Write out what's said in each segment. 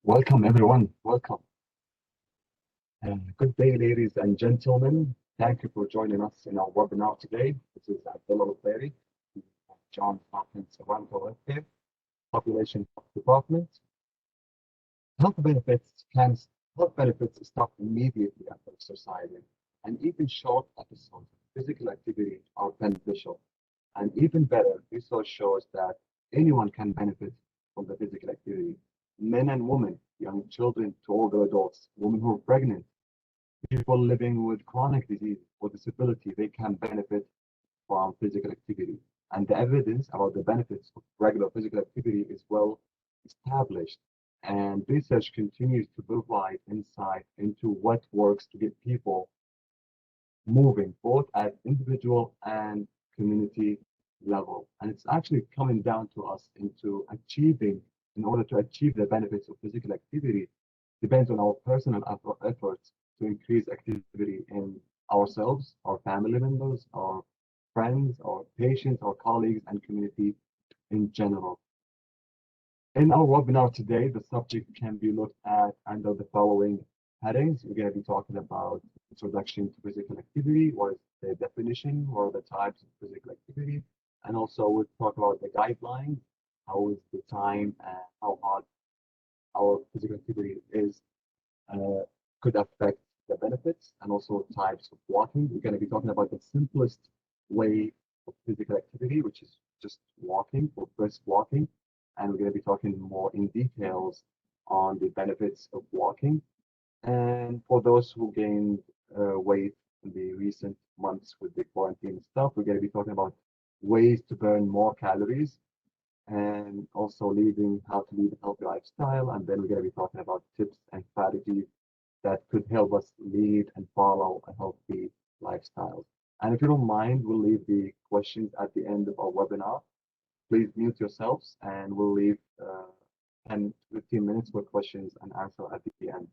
Welcome, everyone. Welcome. Good day, ladies and gentlemen. Thank you for joining us in our webinar today. This is Abdullah Berry, John Hopkins Toronto Healthcare Population Health Department. Health benefits can Health benefits stop immediately after exercising, and even short episodes of physical activity are beneficial. And even better, research shows that anyone can benefit from the physical activity. Men and women, young children to older adults, women who are pregnant, people living with chronic disease or disability, they can benefit from physical activity. And the evidence about the benefits of regular physical activity is well established. And research continues to provide insight into what works to get people moving, both at individual and community level. And it's actually coming down to us into achieving, in order to achieve the benefits of physical activity, depends on our personal efforts to increase activity in ourselves, our family members, our friends, our patients, our colleagues, and community in general. In our webinar today, the subject can be looked at under the following headings. We're going to be talking about introduction to physical activity, what is the definition, what are the types of physical activity, and also we'll talk about the guidelines, how is the time and how hard our physical activity is could affect the benefits, and also types of walking. We're going to be talking about the simplest way of physical activity, which is just walking or brisk walking. And we're going to be talking more in details on the benefits of walking. And for those who gained weight in the recent months with the quarantine stuff, we're going to be talking about ways to burn more calories and also how to lead a healthy lifestyle. And then we're going to be talking about tips and strategies that could help us lead and follow a healthy lifestyle. And if you don't mind, we'll leave the questions at the end of our webinar. Please mute yourselves, and we'll leave 10 to 15 minutes for questions and answer at the end.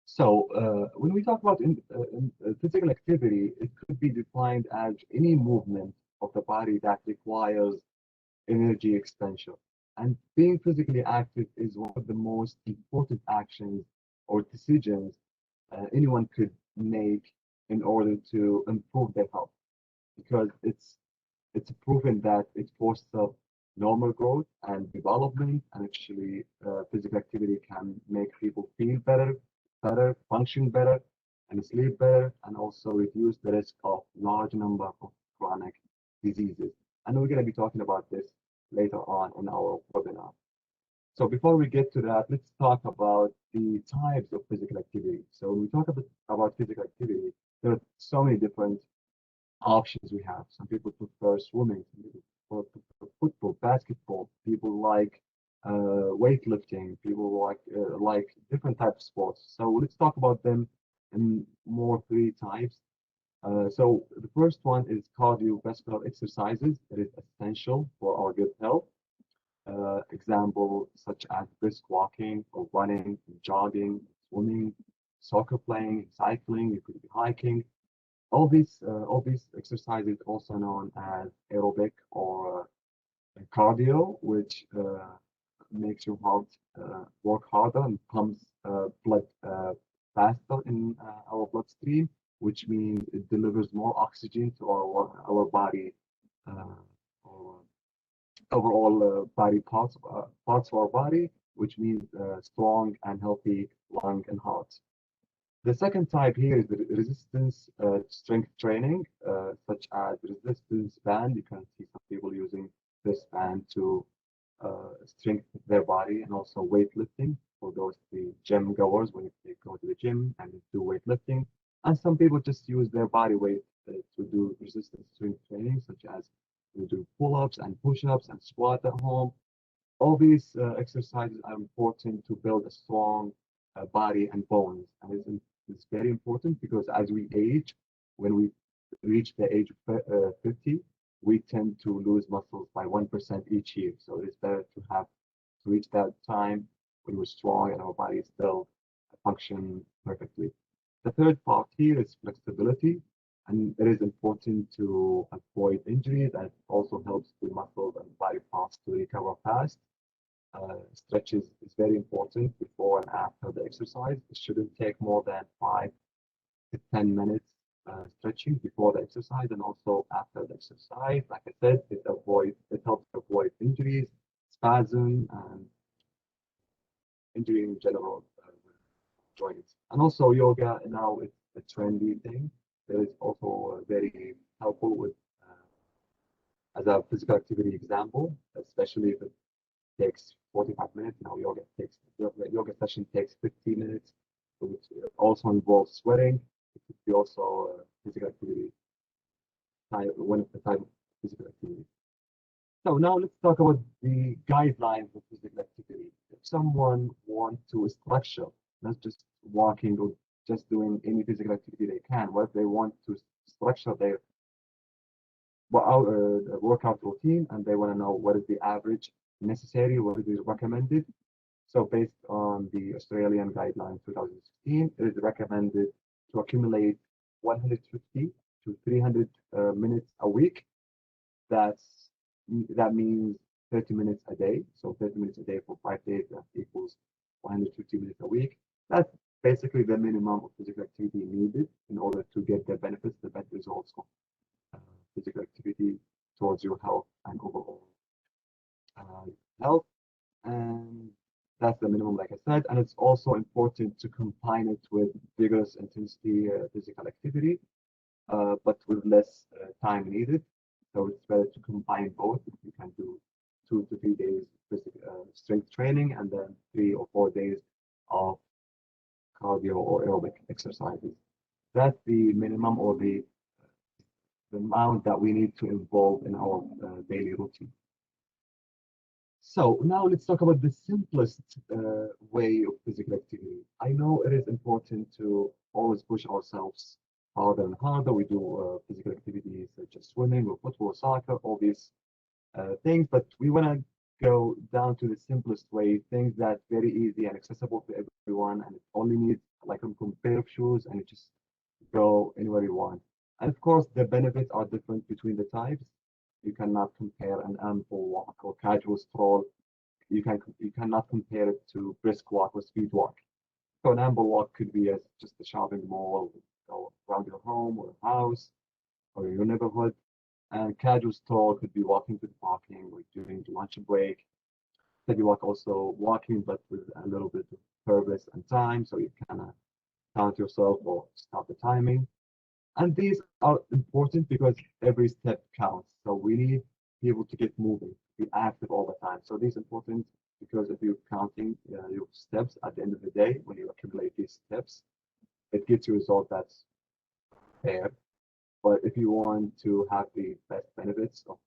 So when we talk about physical activity, it could be defined as any movement of the body that requires energy expenditure. And being physically active is one of the most important actions or decisions anyone could make in order to improve their health, because it's proven that it fosters normal growth and development, and actually physical activity can make people feel better, function better, and sleep better, and also reduce the risk of large number of chronic diseases. And we're going to be talking about this later on in our webinar. So before we get to that, let's talk about the types of physical activity. So when we talk about physical activity, there are so many different options we have. Some people prefer swimming, some people prefer football, basketball. People like weightlifting. People like different types of sports. So let's talk about them in more three types. So the first one is cardiovascular exercises. It is essential for our good health. Examples such as brisk walking or running, jogging, swimming, soccer playing, cycling. You could be hiking. All these exercises, also known as aerobic or cardio, which makes your heart work harder and pumps blood faster in our bloodstream, which means it delivers more oxygen to our body, or overall body parts of our body, which means strong and healthy lung and heart. The second type here is the resistance strength training, such as resistance band. You can see some people using this band to strengthen their body, and also weightlifting for those the gym goers when they go to the gym and do weightlifting. And some people just use their body weight to do resistance strength training, such as you do pull-ups and push-ups and squat at home. All these exercises are important to build a strong body and bones, and it's very important because as we age, when we reach the age of 50, we tend to lose muscles by 1% each year. So it's better to reach that time when we're strong and our body is still function perfectly. The third part here is flexibility, and it is important to avoid injuries, and it also helps the muscles and body parts to recover fast. Stretches is very important before and after the exercise. It shouldn't take more than 5 to 10 minutes stretching before the exercise and also after the exercise. Like I said, it helps avoid injuries, spasm, and injury in general with joints. And also yoga now it's a trendy thing. That is also very helpful with as a physical activity example, especially if it takes 45 minutes. Now yoga session takes 15 minutes, which also involves sweating. It could be also physical activity, one of the type of physical activity. So now let's talk about the guidelines of physical activity. If someone wants to structure, not just walking or just doing any physical activity they can, what if they want to structure their workout routine and they want to know what is the average necessary, what is recommended. So based on the Australian guideline 2016, it is recommended to accumulate 150 to 300 minutes a week. That means 30 minutes a day. So 30 minutes a day for 5 days, that equals 150 minutes a week. That's basically the minimum of physical activity needed in order to get the benefits, the best results of physical activity towards your health and overall uh, health. And that's the minimum, like I said. And it's also important to combine it with vigorous intensity physical activity, but with less time needed. So it's better to combine both. You can do 2 to 3 days strength training and then 3 or 4 days of cardio or aerobic exercises. That's the minimum or the amount that we need to involve in our daily routine. So now let's talk about the simplest way of physical activity. I know it is important to always push ourselves harder and harder. We do physical activities such as swimming or football, soccer, all these things, but we want to go down to the simplest way, things that very easy and accessible to everyone, and it only needs like a pair of shoes, and you just go anywhere you want. And of course, the benefits are different between the types. You cannot compare an ample walk or casual stroll. You cannot compare it to brisk walk or speed walk. So an ample walk could be as just a shopping mall, go around your home or house or your neighborhood. And casual stroll could be walking to the parking or during the lunch break. Maybe walk also walking, but with a little bit of purpose and time, so you kind of count yourself or stop the timing. And these are important because every step counts. So we need people to get moving, be active all the time. So these are important because if you're counting your steps at the end of the day, when you accumulate these steps, it gives you a result that's fair. But if you want to have the best benefits of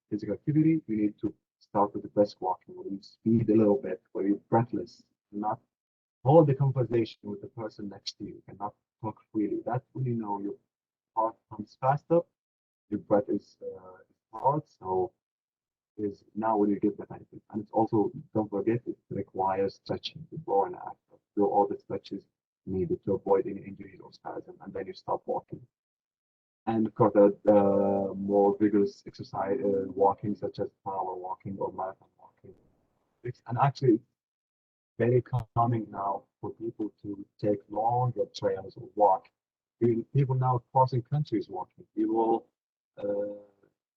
physical activity, you need to start with the brisk walking, where you speed a little bit, where you're breathless, not hold the conversation with the person next to you, and not talk freely. That's when you know your heart pumps faster, your breath is hard, so is now when you get the benefit. And it's also, don't forget, it requires stretching before and after. Do all the stretches needed to avoid any injuries or spasm, and then you stop walking. And of course, the more vigorous exercise, walking, such as power walking or marathon walking. And actually, it's very common now for people to take longer trails or walk. People now crossing countries walking. People uh,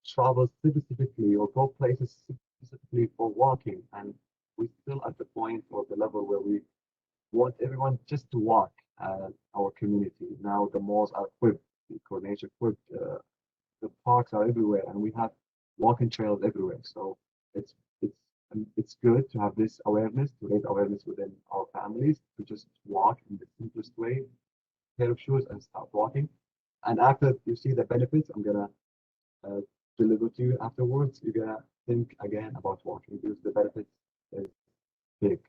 travel specifically or go places specifically for walking. And we're still at the point or the level where we want everyone just to walk our community. Now the malls are equipped, the coordination equipped, the parks are everywhere, and we have walking trails everywhere. So it's it's it's good to have this awareness, to raise awareness within our families, to just walk in the simplest way, pair of shoes, and start walking. And after you see the benefits, I'm gonna uh, deliver to you afterwards. You're gonna think again about walking because the benefits is big.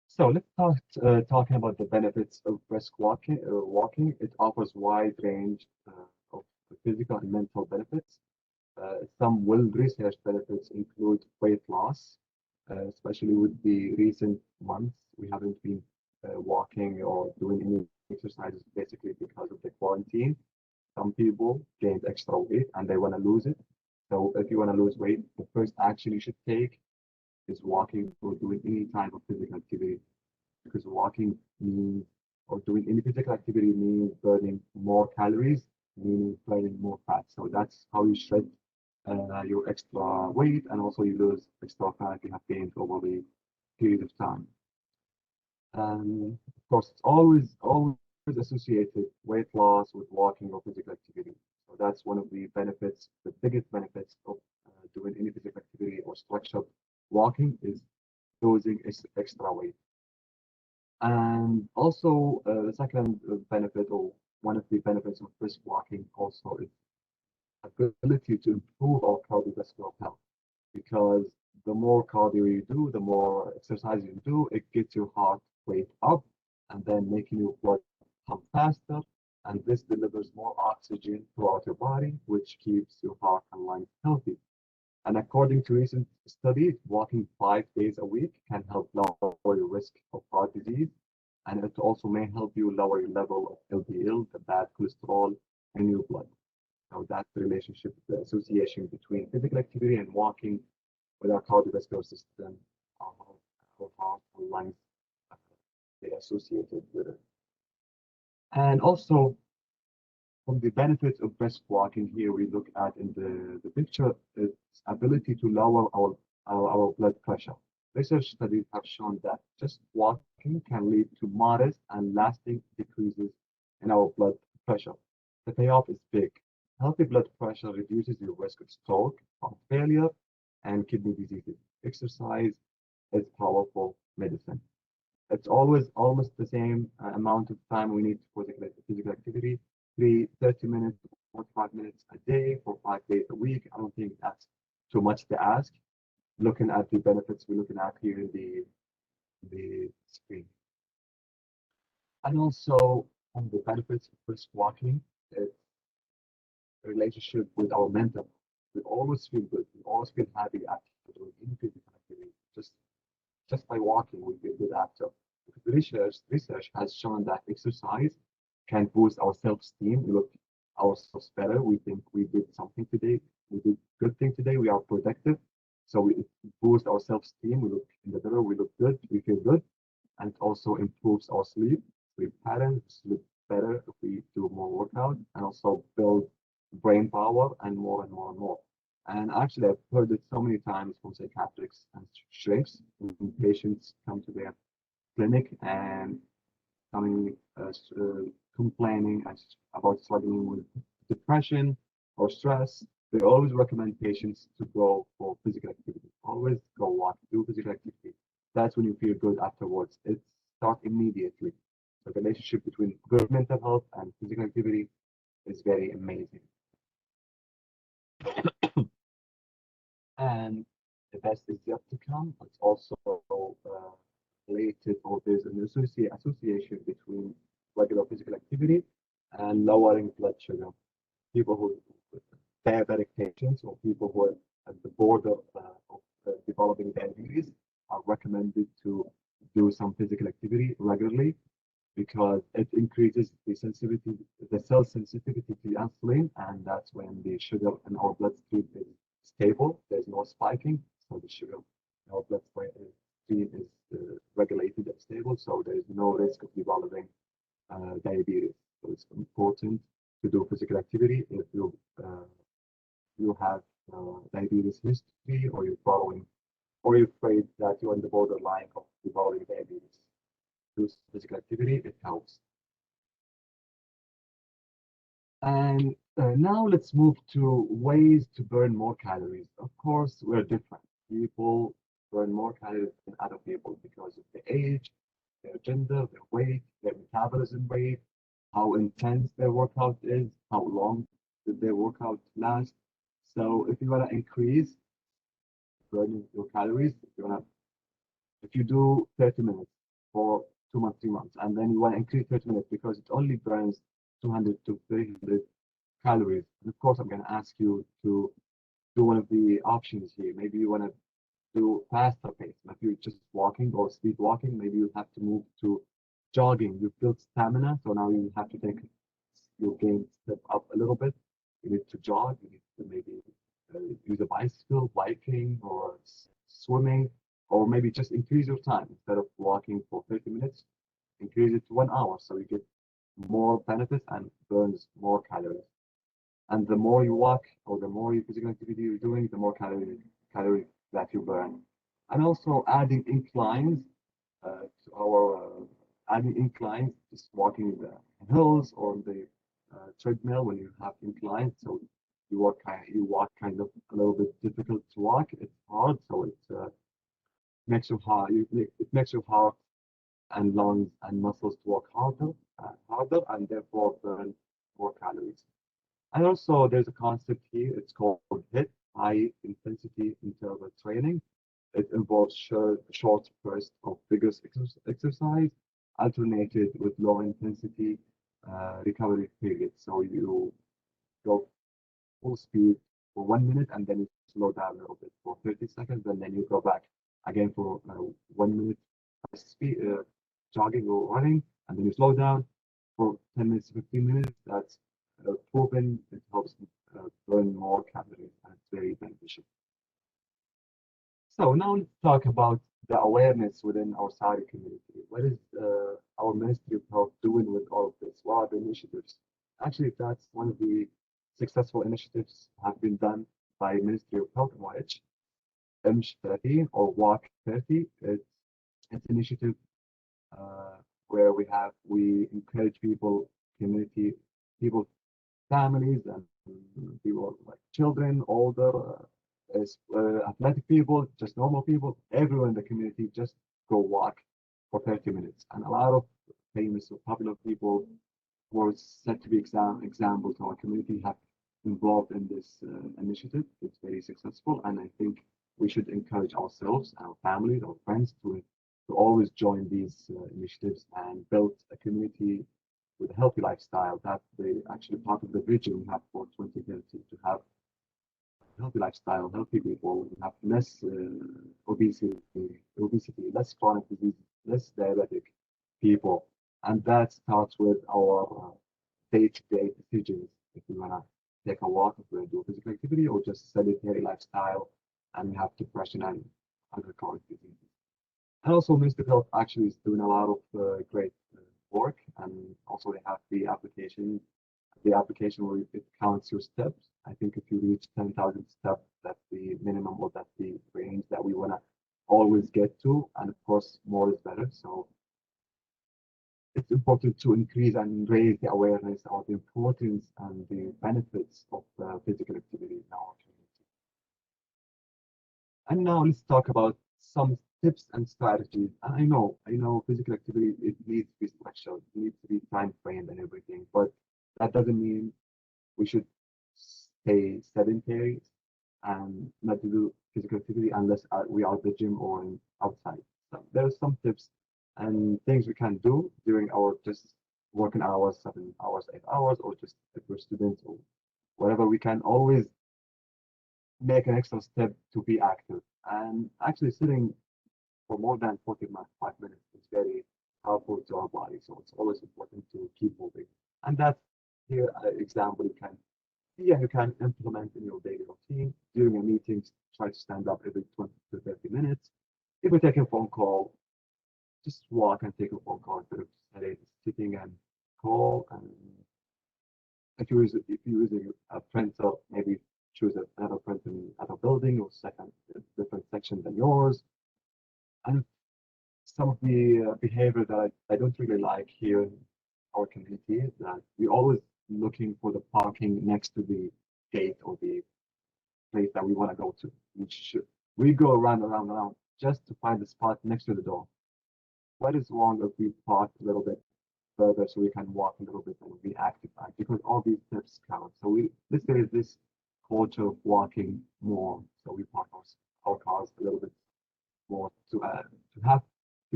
So let's start talking about the benefits of brisk walking. Walking, it offers wide range of physical and mental benefits. Some well-researched benefits include weight loss, especially with the recent months. We haven't been walking or doing any exercises basically because of the quarantine. Some people gained extra weight and they want to lose it. So if you want to lose weight, the first action you should take is walking or doing any type of physical activity, because walking means or doing any physical activity means burning more calories, meaning burning more fat. So that's how you shred your extra weight, and also you lose extra fat you have gained over the period of time. Of course, it's always associated weight loss with walking or physical activity. So that's one of the benefits, the biggest benefits of doing any physical activity or structured walking is losing extra weight. And also, the second benefit, or one of the benefits of brisk walking, also is ability to improve our cardiovascular health. Because the more cardio you do, the more exercise you do, it gets your heart rate up, and then making your blood pump faster. And this delivers more oxygen throughout your body, which keeps your heart and lungs healthy. And according to recent studies, walking 5 days a week can help lower your risk of heart disease. And it also may help you lower your level of LDL, the bad cholesterol, in your blood. So that's the relationship, the association between physical activity and walking with our cardiovascular system, our, our heart, our lungs, uh, they associated with it. And also, from the benefits of brisk walking here, we look at in the picture its ability to lower our blood pressure. Research studies have shown that just walking can lead to modest and lasting decreases in our blood pressure. The payoff is big. Healthy blood pressure reduces your risk of stroke, heart failure, and kidney diseases. Exercise is powerful medicine. It's always almost the same amount of time we need for physical activity, 30 minutes, 45 minutes a day for 5 days a week. I don't think that's too much to ask. Looking at the benefits we're looking at here in the screen. And also on the benefits of brisk walking, it's a relationship with our mental. We always feel good. We always feel happy after doing any physical activity. Just by walking, we feel good after. Because research has shown that exercise can boost our self-esteem. We look ourselves better. We think we did something today. We did good thing today. We are productive. So we boost our self-esteem. We look in the mirror. We look good. We feel good, and it also improves our sleep patterns. Sleep better if we do more workout, and also build brain power and more and more and more. And actually, I've heard it so many times from psychiatrists and shrinks when patients come to their clinic and coming complaining about struggling with depression or stress. They always recommend patients to go for physical activity. Always go walk, do physical activity. That's when you feel good afterwards. It starts immediately. The relationship between good mental health and physical activity is very amazing. And the best is yet to come. It's also related, or there's an association between regular physical activity and lowering blood sugar. People who diabetic patients or people who are at the border of developing diabetes are recommended to do some physical activity regularly because it increases the cell sensitivity to insulin, and that's when the sugar in our bloodstream is stable. There's no spiking, so the sugar in our bloodstream is regulated and stable, so there is no risk of developing diabetes. So it's important to do physical activity if you have diabetes history, or you're following, or you're afraid that you're on the borderline of developing diabetes. Do physical activity, it helps. And now let's move to ways to burn more calories. Of course, we're different. People burn more calories than other people because of the age, their gender, their weight, their metabolism rate, how intense their workout is, how long did their workout last. So if you want to increase burning your calories, if you do 30 minutes for 2 months, 3 months, and then you want to increase 30 minutes because it only burns 200 to 300 calories. And of course, I'm going to ask you to do one of the options here. Maybe you want to do faster pace. If you're just walking or speed walking, maybe you have to move to jogging. You've built stamina, so now you have to take your game step up a little bit. You need to jog. You need to maybe use a bicycle, biking, or swimming. or maybe just increase your time instead of walking for 30 minutes, increase it to 1 hour so you get more benefits and burns more calories. And the more you walk or the more physical activity you're doing, the more calories that you burn. And also adding inclines to our adding inclines, just walking the hills or the treadmill when you have inclines. So you walk kind of a little bit difficult to walk. It's hard, so makes your heart it makes your heart and lungs and muscles to work harder, and therefore burn more calories. And also, there's a concept here. It's called HIIT, high intensity interval training. It involves short bursts of vigorous exercise alternated with low intensity recovery periods. So you go full speed for 1 minute and then you slow down a little bit for 30 seconds and then you go back again for 1 minute speed jogging or running and then you slow down for 10 minutes to 15 minutes. That's proven. It helps burn more calories and it's very beneficial. So now let's talk about the awareness within our Saudi community. What is our Ministry of Health doing with all of this? What are the initiatives? Actually, that's one of the successful initiatives have been done by Ministry of Health in YH, MH30 or WAC 30. It's an initiative uh, where we encourage community, people, families, and people like children, older, athletic people, just normal people, everyone in the community, just go walk for 30 minutes. And a lot of famous or popular people were said to be examples in our community have involved in this initiative. It's very successful, and I think we should encourage ourselves, our families, our friends to always join these initiatives and build a community with a healthy lifestyle. That's actually part of the vision we have for 2030 to have healthy lifestyle, healthy people, we have less obesity, less chronic disease, less diabetic people, and that starts with our day-to-day decisions. If we wanna take a walk, if we wanna do physical activity, or just sedentary lifestyle, and we have depression and other chronic diseases. And also, Ministry of Health actually is doing a lot of great work, and also they have the application where it counts your steps. I think if you reach 10,000 steps, that's the minimum or that's the range that we want to always get to. And of course, more is better. So it's important to increase and raise the awareness of the importance and the benefits of physical activity in our community. And now let's talk about some tips and strategies. And I know physical activity, it needs to be structured, it needs to be time framed and everything, but that doesn't mean we should stay sedentary and not to do physical activity unless we are at the gym or outside. So there are some tips and things we can do during our just working hours, 7 hours, 8 hours, or just if we're students or whatever. We can always make an extra step to be active. And actually, sitting for more than 45 minutes is very helpful to our body. So it's always important to keep moving. And that's here an example you can implement in your daily routine. During a meeting, try to stand up every 20 to 30 minutes. If we take a phone call, just walk and take a phone call instead of sitting and call. And if you're using a printer, maybe choose another printer in another building or second different section than yours. And some of the behavior that I don't really like here in our community is that we're always looking for the parking next to the gate or the place that we want to go to. We go around just to find the spot next to the door. What is wrong if we park a little bit further so we can walk a little bit and be active? Because all these steps count. So there is this culture of walking more. So we park our cars a little bit more to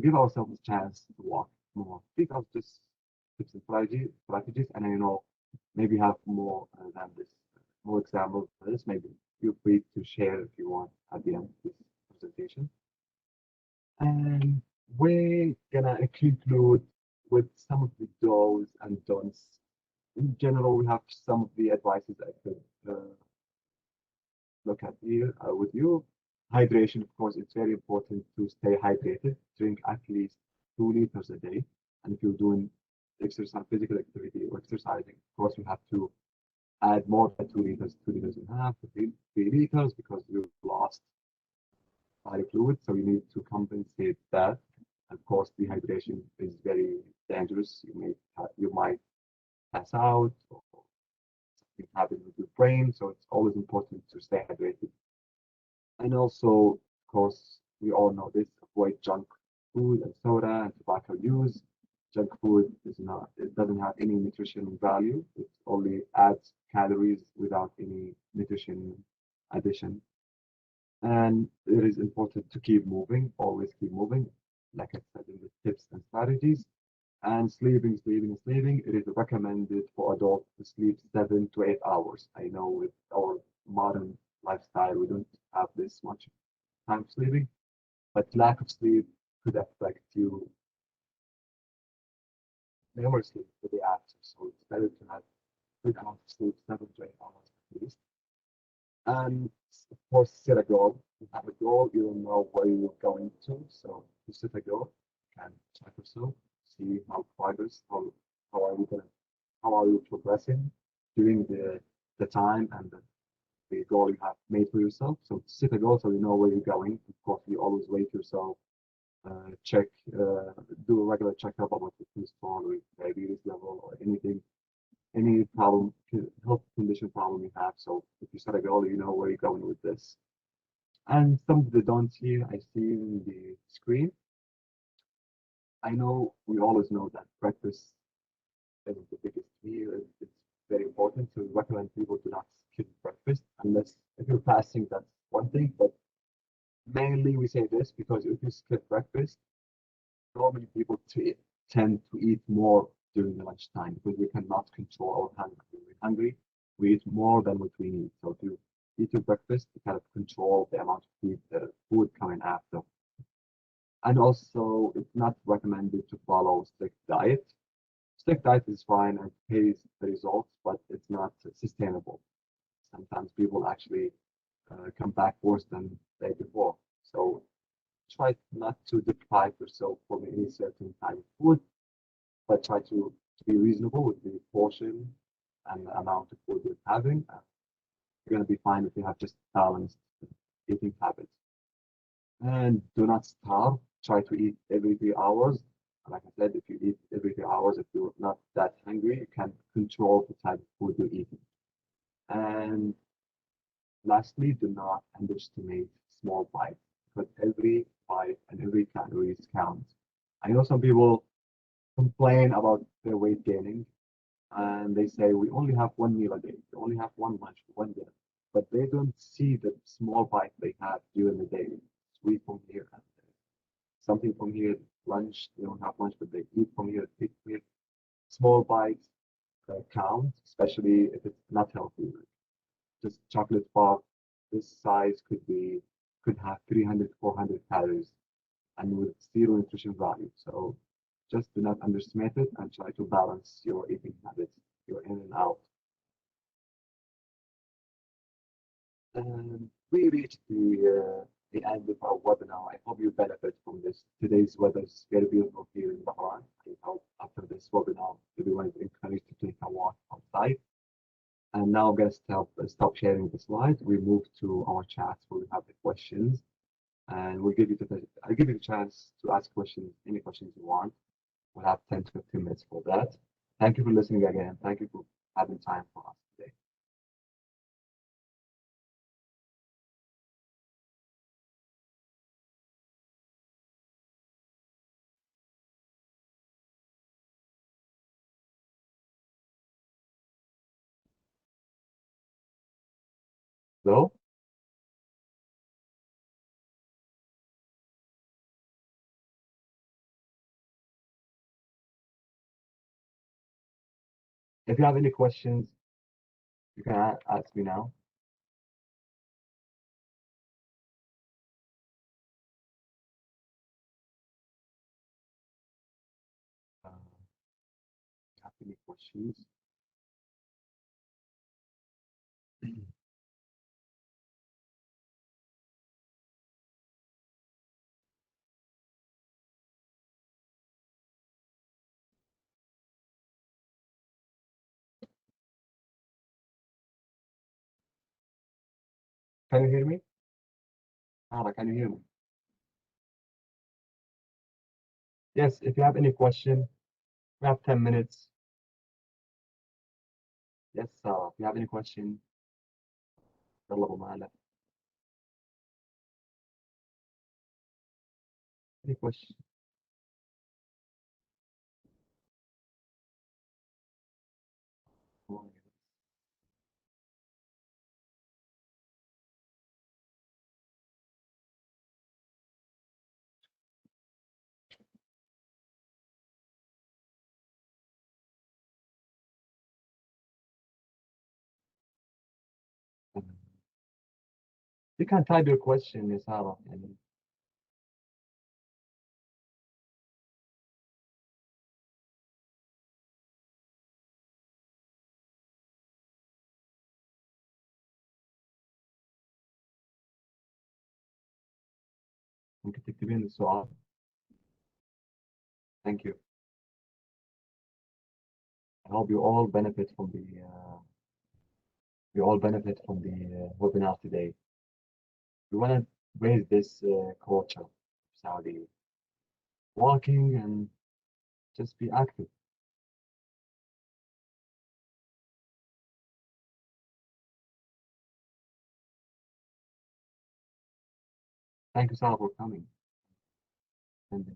give ourselves a chance to walk more. These are just tips and strategies, and I know maybe have more than this, more examples for this. Maybe feel free to share if you want at the end of this presentation. And we're gonna conclude with some of the do's and don'ts. In general, we have some of the advices I could look at here with you. Hydration, of course, it's very important to stay hydrated. Drink at least 2 liters a day. And if you're doing exercise, physical activity or exercising, of course, you have to add more than 2 liters, 2 liters and a half, to 3 liters, because you lost body fluid. So you need to compensate that. Of course, dehydration is very dangerous. You might pass out or something happen with your brain. So it's always important to stay hydrated. And also, of course, we all know this, avoid junk food and soda and tobacco use. Junk food is not, it doesn't have any nutrition value. It only adds calories without any nutrition addition. And it is important to keep moving, always keep moving, like I said in the tips and strategies. And sleeping. It is recommended for adults to sleep 7 to 8 hours. I know with our modern lifestyle, we don't have this much time sleeping, but lack of sleep could affect you memory sleep the day after. So it's better to have good amount of sleep, 7 to 8 hours at least. And of course, set a goal. You have a goal, you don't know where you're going to. So you set a goal, you can check yourself, see how are you gonna how are you progressing during the time and the goal you have made for yourself. So set a goal so you know where you're going. Of course, you always weight yourself, check, do a regular checkup about your cholesterol or diabetes level or anything, any problem, health condition problem you have. So if you set a goal, you know where you're going with this. And some of the don'ts here I see in the screen. I know we always know that breakfast is the biggest meal. It's very important to recommend people to not skip breakfast unless if you're fasting, that's one thing. But mainly we say this because if you skip breakfast, normally people tend to eat more during the lunchtime because we cannot control our hunger. When we're hungry, we eat more than what we need. So if you eat your breakfast, you kind of control the amount of food coming after. And also, it's not recommended to follow strict diet. Strict diet is fine and pays the results, but it's not sustainable. Sometimes people actually come back worse than they before. So try not to deprive yourself from any certain kind of food, but try to be reasonable with the portion and the amount of food you're having. You're going to be fine if you have just balanced eating habits. And do not starve. Try to eat every 3 hours. Like I said, if you eat every 3 hours, if you're not that hungry, you can control the type of food you're eating. And lastly, do not underestimate small bites because every bite and every calorie counts. I know some people complain about their weight gaining and they say we only have one meal a day, we only have one lunch, one dinner, but they don't see the small bite they have during the day. Sweet from here, and something from here, lunch, they don't have lunch, but they eat from here, eat from here. Small bites count, especially if it's not healthy. Like just chocolate bar, this size could have 300, 400 calories and with zero nutrition value. So just do not underestimate it and try to balance your eating habits, your in and out. We reached the end of our webinar. I hope you benefit from this. Today's weather is very beautiful here in Bahrain. I hope after this webinar, everyone is encouraged to take a walk outside. And now I'm going to stop sharing the slides. We move to our chat where we have the questions. And I'll give you the chance to ask questions, any questions you want. We'll have 10 to 15 minutes for that. Thank you for listening again. Thank you for having time for us today. So, if you have any questions, you can ask me now. If you have any questions. Can you hear me? Sarah, can you hear me? Yes, if you have any question, we have 10 minutes. Yes, if you have any question, يلا أبو معلم. Any question? You can type your question يا سارة يعني. ممكن تكتبين السؤال. Thank you. I hope you all benefit from the webinar today. We want to raise this culture of Saudi walking and just be active. Thank you, Sarah, for coming. And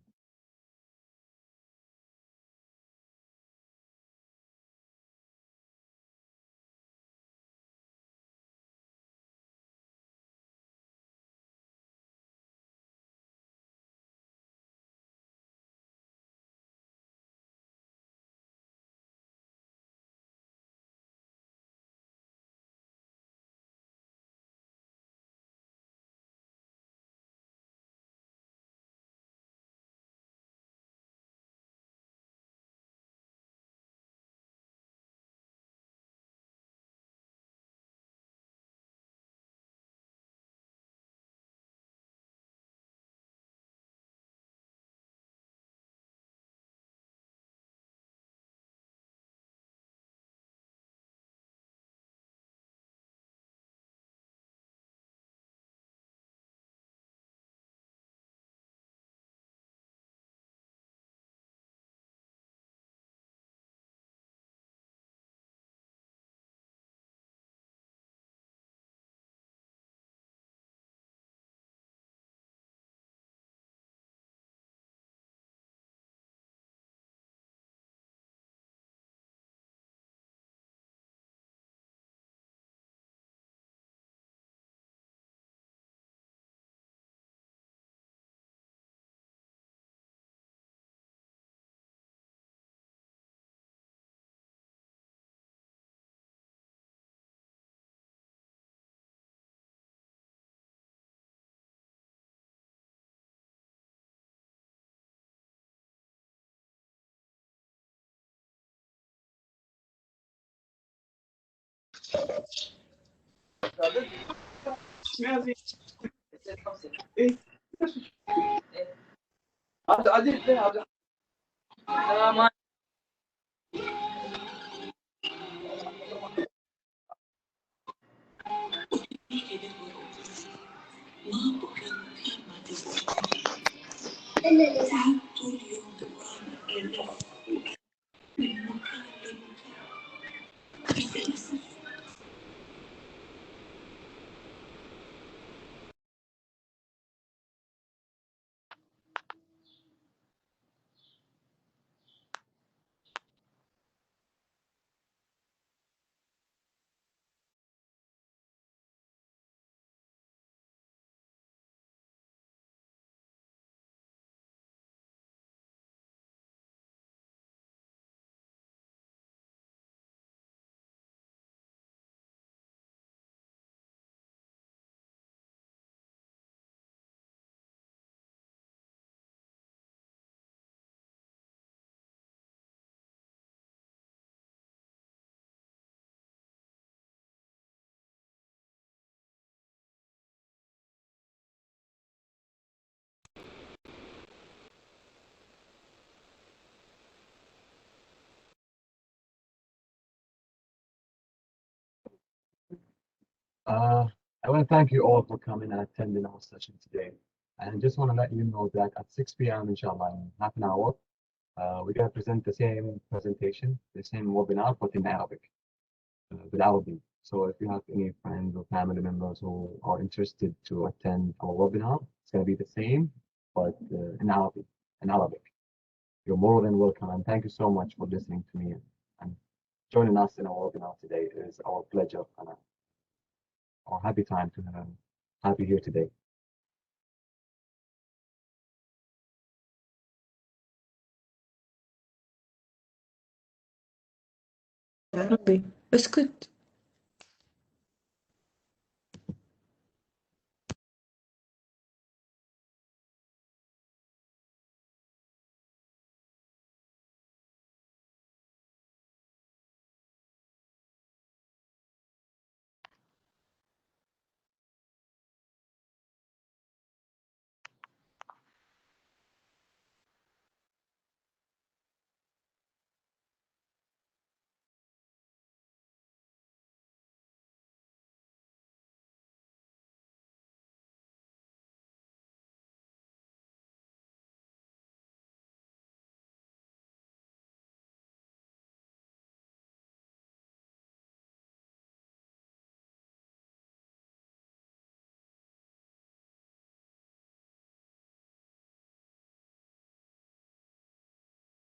I want to thank you all for coming and attending our session today. And I just want to let you know that at 6 p.m., inshallah, in half an hour, we're going to present the same presentation, the same webinar, but in Arabic, with Arabic. So if you have any friends or family members who are interested to attend our webinar, it's going to be the same, but in Arabic. In Arabic. You're more than welcome, and thank you so much for listening to me and joining us in our webinar today. It is our pleasure and our happy time to have you here today. يا ربي اسكت.